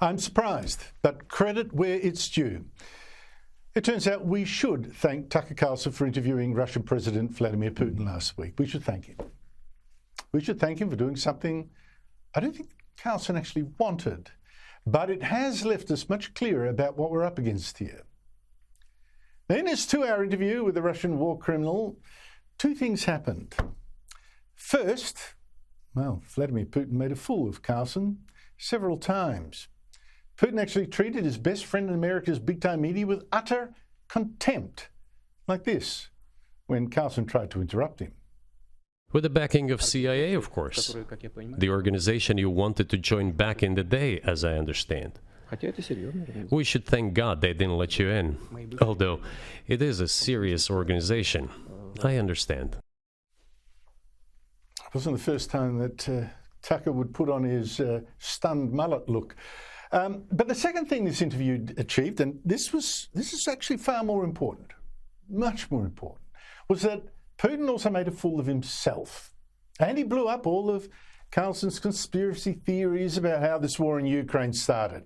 I'm surprised, but credit where it's due. It turns out we should thank Tucker Carlson for interviewing Russian President Vladimir Putin last week. We should thank him. We should thank him for doing something I don't think Carlson actually wanted, but it has left us much clearer about what we're up against here. In his 2-hour interview with the Russian war criminal, two things happened. First, Vladimir Putin made a fool of Carlson several times. Putin actually treated his best friend in America's big-time media with utter contempt, like this, when Carlson tried to interrupt him. With the backing of CIA, of course. The organization you wanted to join back in the day, as I understand. We should thank God they didn't let you in, although it is a serious organization. I understand. It wasn't the first time that Tucker would put on his stunned mullet look. But the second thing this interview achieved, and this is actually far more important, much more important, was that Putin also made a fool of himself. And he blew up all of Carlson's conspiracy theories about how this war in Ukraine started.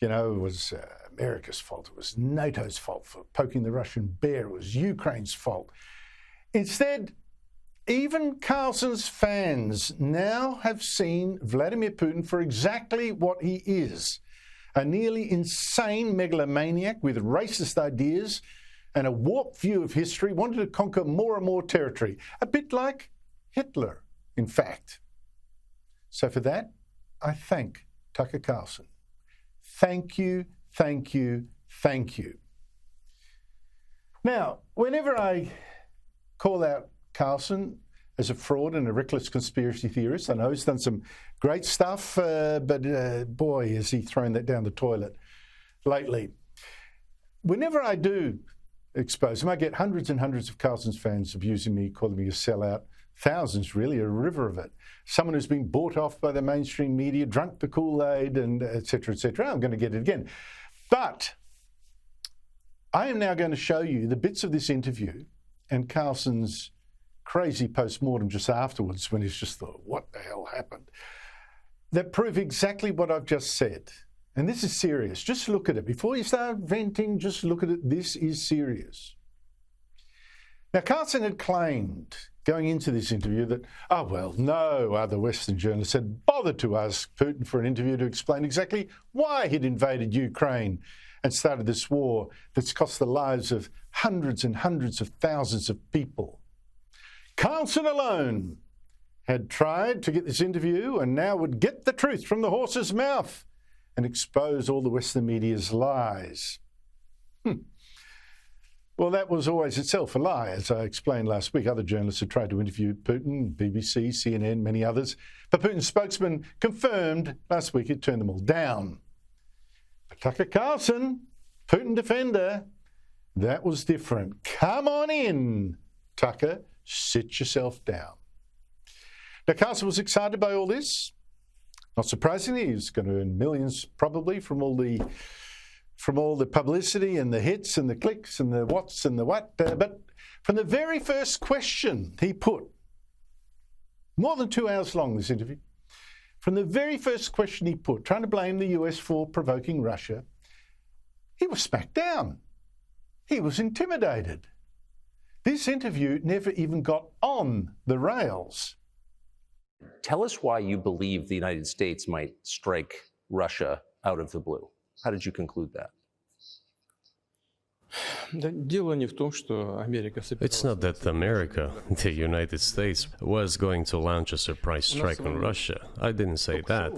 You know, it was America's fault, it was NATO's fault for poking the Russian bear, it was Ukraine's fault. Instead, even Carlson's fans now have seen Vladimir Putin for exactly what he is, a nearly insane megalomaniac with racist ideas and a warped view of history, wanted to conquer more and more territory, a bit like Hitler, in fact. So for that, I thank Tucker Carlson. Thank you, thank you, thank you. Now, whenever I call out Carlson as a fraud and a reckless conspiracy theorist, I know he's done some great stuff, but boy, has he thrown that down the toilet lately. Whenever I do expose him, I get hundreds and hundreds of Carlson's fans abusing me, calling me a sellout. Thousands, really, a river of it. Someone who's been bought off by the mainstream media, drunk the Kool-Aid, and et cetera, et cetera. I'm going to get it again. But I am now going to show you the bits of this interview and Carlson's crazy post-mortem just afterwards when he's just thought, what the hell happened? That prove exactly what I've just said. And this is serious. Just look at it. Before you start venting, just look at it. This is serious. Now, Carlson had claimed going into this interview that, no other Western journalists had bothered to ask Putin for an interview to explain exactly why he'd invaded Ukraine and started this war that's cost the lives of hundreds and hundreds of thousands of people. Carlson alone had tried to get this interview and now would get the truth from the horse's mouth and expose all the Western media's lies. Well, that was always itself a lie. As I explained last week, other journalists had tried to interview Putin, BBC, CNN, many others. But Putin's spokesman confirmed last week he'd turned them all down. But Tucker Carlson, Putin defender, that was different. Come on in, Tucker. Sit yourself down. Now, Carlson was excited by all this. Not surprisingly, he was going to earn millions probably from all the publicity and the hits and the clicks and the whats and the what. But from the very first question he put, more than 2 hours long, this interview, from the very first question he put, trying to blame the US for provoking Russia, he was smacked down. He was intimidated. This interview never even got on the rails. Tell us why you believe the United States might strike Russia out of the blue. How did you conclude that? It's not that America, the United States, was going to launch a surprise strike on Russia. I didn't say that.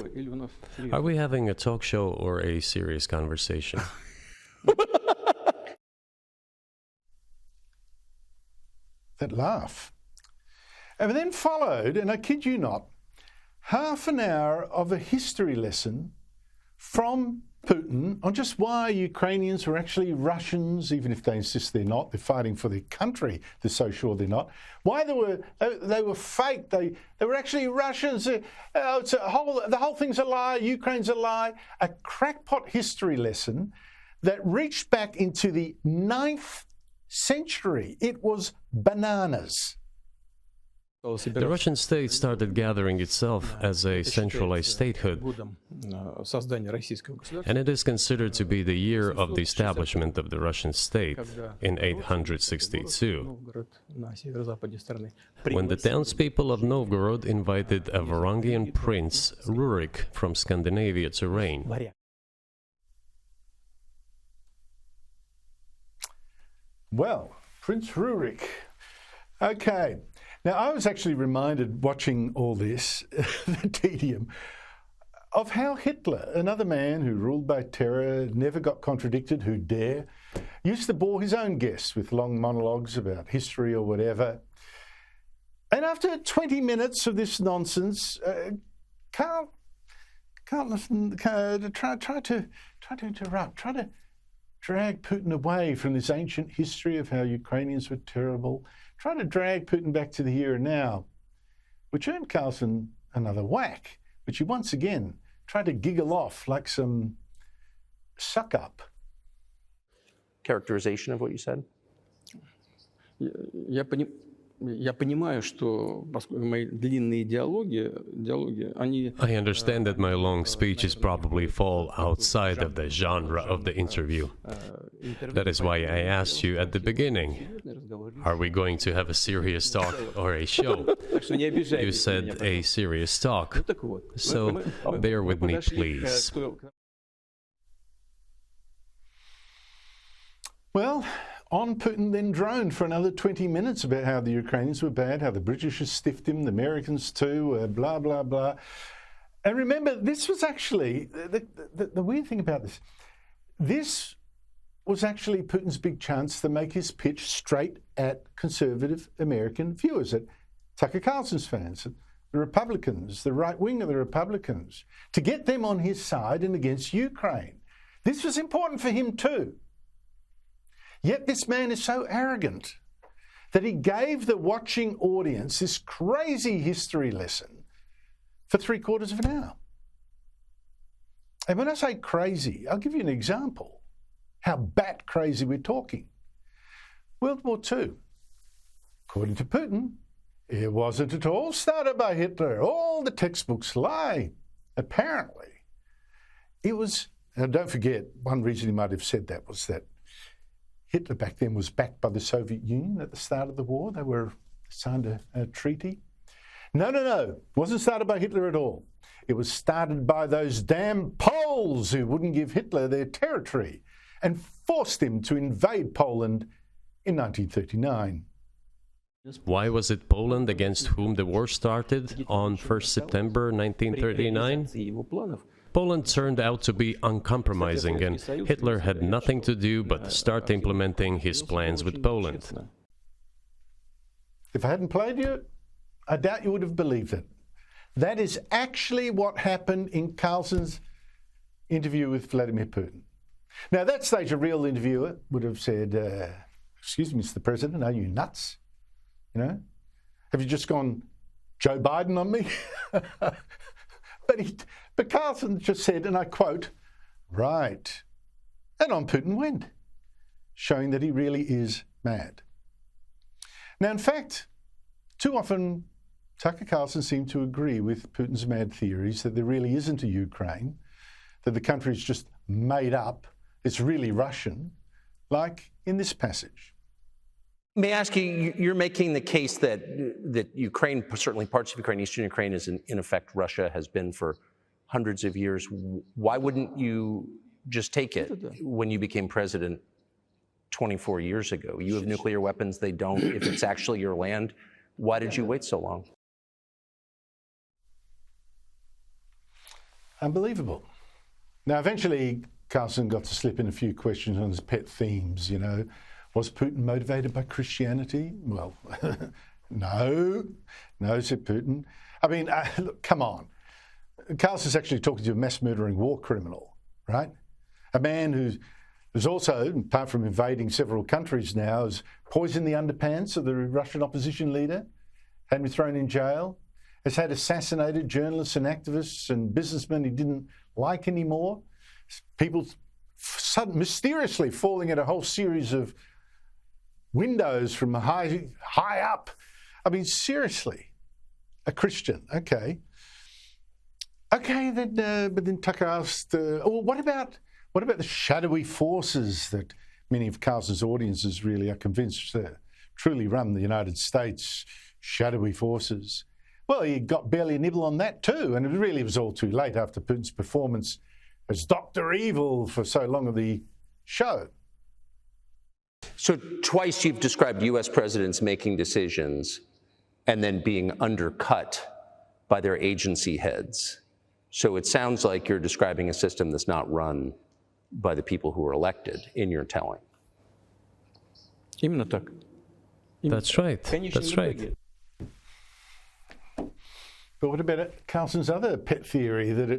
Are we having a talk show or a serious conversation? That laugh. And then followed, and I kid you not, half an hour of a history lesson from Putin on just why Ukrainians were actually Russians, even if they insist they're not. They're fighting for their country. They're so sure they're not. Why they were fake. They were actually Russians. The whole thing's a lie. Ukraine's a lie. A crackpot history lesson that reached back into the 9th century. It was bananas. The Russian state started gathering itself as a centralized statehood, and it is considered to be the year of the establishment of the Russian state in 862, when the townspeople of Novgorod invited a Varangian prince, Rurik, from Scandinavia to reign. Well, Prince Rurik. Okay. Now, I was actually reminded, watching all this, the tedium, of how Hitler, another man who ruled by terror, never got contradicted, who dare, used to bore his own guests with long monologues about history or whatever. And after 20 minutes of this nonsense, can't listen, try to interrupt, try to drag Putin away from this ancient history of how Ukrainians were terrible, try to drag Putin back to the here and now, which earned Carlson another whack, which he once again tried to giggle off like some suck-up. Characterization of what you said? Я понимаю, что мои длинные диалоги, I understand that my long speeches probably fall outside of the genre of the interview. That is why I asked you at the beginning, are we going to have a serious talk or a show? You said a serious talk, so bear with me, please. Well, on Putin then droned for another 20 minutes about how the Ukrainians were bad, how the British had stiffed him, the Americans too, blah, blah, blah. And remember, this was actually, the weird thing about this, this was actually Putin's big chance to make his pitch straight at conservative American viewers, at Tucker Carlson's fans, the Republicans, the right wing of the Republicans, to get them on his side and against Ukraine. This was important for him too. Yet this man is so arrogant that he gave the watching audience this crazy history lesson for 3/4 of an hour. And when I say crazy, I'll give you an example how bat crazy we're talking. World War II. According to Putin, it wasn't at all started by Hitler. All the textbooks lie. Apparently, it was, and don't forget, one reason he might have said that was that Hitler back then was backed by the Soviet Union at the start of the war. They were signed a treaty. No. It wasn't started by Hitler at all. It was started by those damn Poles who wouldn't give Hitler their territory and forced him to invade Poland in 1939. Why was it Poland against whom the war started on 1st September 1939? Poland turned out to be uncompromising, and Hitler had nothing to do but start implementing his plans with Poland. If I hadn't played you, I doubt you would have believed it. That is actually what happened in Carlson's interview with Vladimir Putin. Now, at that stage, a real interviewer would have said, excuse me, Mr. President, are you nuts? You know, have you just gone Joe Biden on me? But Carlson just said, and I quote, right. And on Putin went, showing that he really is mad. Now, in fact, too often Tucker Carlson seemed to agree with Putin's mad theories that there really isn't a Ukraine, that the country is just made up, it's really Russian, like in this passage. May I ask you, you're making the case that Ukraine, certainly parts of Ukraine, Eastern Ukraine, is in effect Russia, has been for hundreds of years. Why wouldn't you just take it when you became president 24 years ago? You have nuclear weapons, they don't. If it's actually your land, why did you wait so long? Unbelievable. Now, eventually, Carlson got to slip in a few questions on his pet themes, you know. Was Putin motivated by Christianity? Well, no, said Putin. I mean, look, come on. Carlson's actually talking to a mass-murdering war criminal, right? A man who's also, apart from invading several countries now, has poisoned the underpants of the Russian opposition leader, had been thrown in jail, has had assassinated journalists and activists and businessmen he didn't like anymore, people mysteriously falling at a whole series of windows from high up. I mean, seriously. a Christian. Okay. Okay, then, but then Tucker asked, well, what about the shadowy forces that many of Carlson's audiences really are convinced truly run the United States, shadowy forces? Well, he got barely a nibble on that too, and it really was all too late after Putin's performance as Dr. Evil for so long of the show. So twice you've described U.S. presidents making decisions and then being undercut by their agency heads. So it sounds like you're describing a system that's not run by the people who are elected in your telling. Именно так. That's right. Конечно, That's не right. многие. But what about Carlson's other pet theory that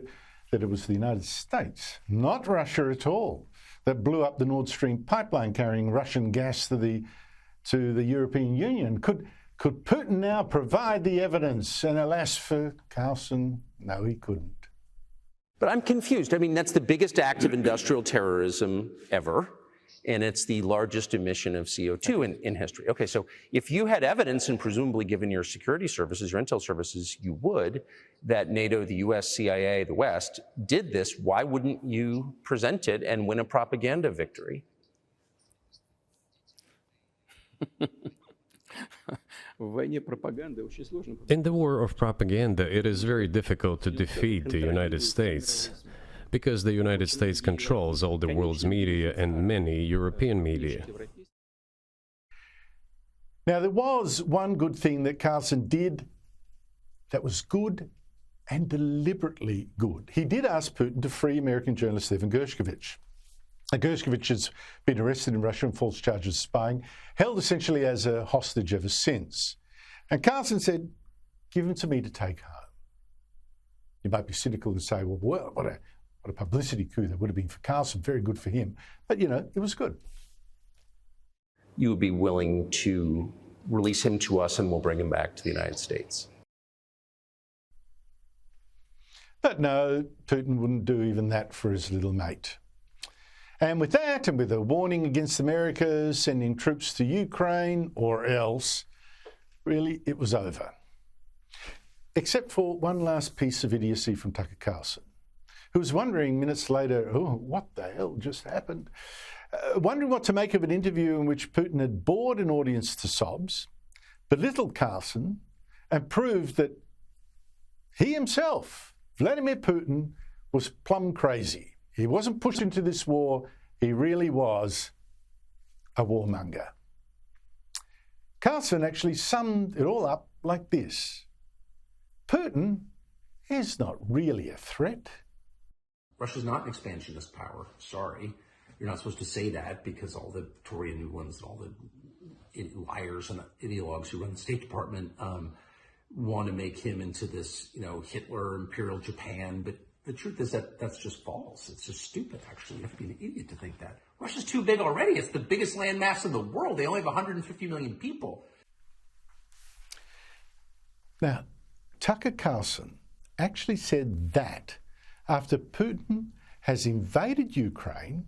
it was the United States, not Russia at all, that blew up the Nord Stream pipeline carrying Russian gas to the European Union? Could Putin now provide the evidence? And alas for Carlson, no, he couldn't. But I'm confused. I mean, that's the biggest act of industrial terrorism ever, and it's the largest emission of CO2 in history. Okay, so if you had evidence, and presumably given your security services, your intel services, you would, that NATO, the US, CIA, the West did this, why wouldn't you present it and win a propaganda victory? В войне пропаганды очень сложно. In the war of propaganda, it is very difficult to defeat the United States because the United States controls all the world's media and many European media. Now, there was one good thing that Carlson did that was good and deliberately good. He did ask Putin to free American journalist Evan Gershkovich. Gershkovich has been arrested in Russia on false charges of spying, held essentially as a hostage ever since. And Carlson said, give him to me to take home. You might be cynical and say, well, what a publicity coup that would have been for Carlson, very good for him. But, it was good. You would be willing to release him to us and we'll bring him back to the United States. But no, Putin wouldn't do even that for his little mate. And with that, and with a warning against America sending troops to Ukraine or else, really, it was over. Except for one last piece of idiocy from Tucker Carlson, who was wondering minutes later, oh, what the hell just happened? Wondering what to make of an interview in which Putin had bored an audience to sobs, belittled Carlson, and proved that he himself, Vladimir Putin, was plumb crazy. He wasn't pushed into this war. He really was a warmonger. Carlson actually summed it all up like this. Putin is not really a threat. Russia's not an expansionist power. Sorry. You're not supposed to say that because all the Victoria Nulands and all the liars and ideologues who run the State Department want to make him into this, Hitler, Imperial Japan. But the truth is that that's just false. It's just stupid, actually. You have to be an idiot to think that. Russia's too big already. It's the biggest landmass in the world. They only have 150 million people. Now, Tucker Carlson actually said that after Putin has invaded Ukraine,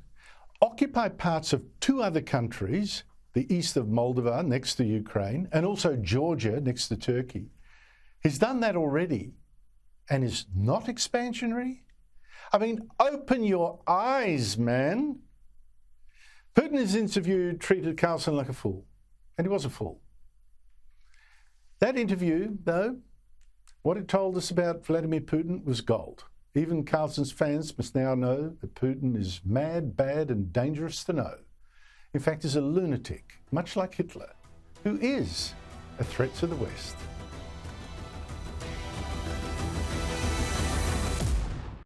occupied parts of two other countries, the east of Moldova next to Ukraine, and also Georgia next to Turkey. He's done that already and is not expansionary? I mean, open your eyes, man. Putin in his interview treated Carlson like a fool, and he was a fool. That interview, though, what it told us about Vladimir Putin was gold. Even Carlson's fans must now know that Putin is mad, bad, and dangerous to know. In fact, is a lunatic, much like Hitler, who is a threat to the West.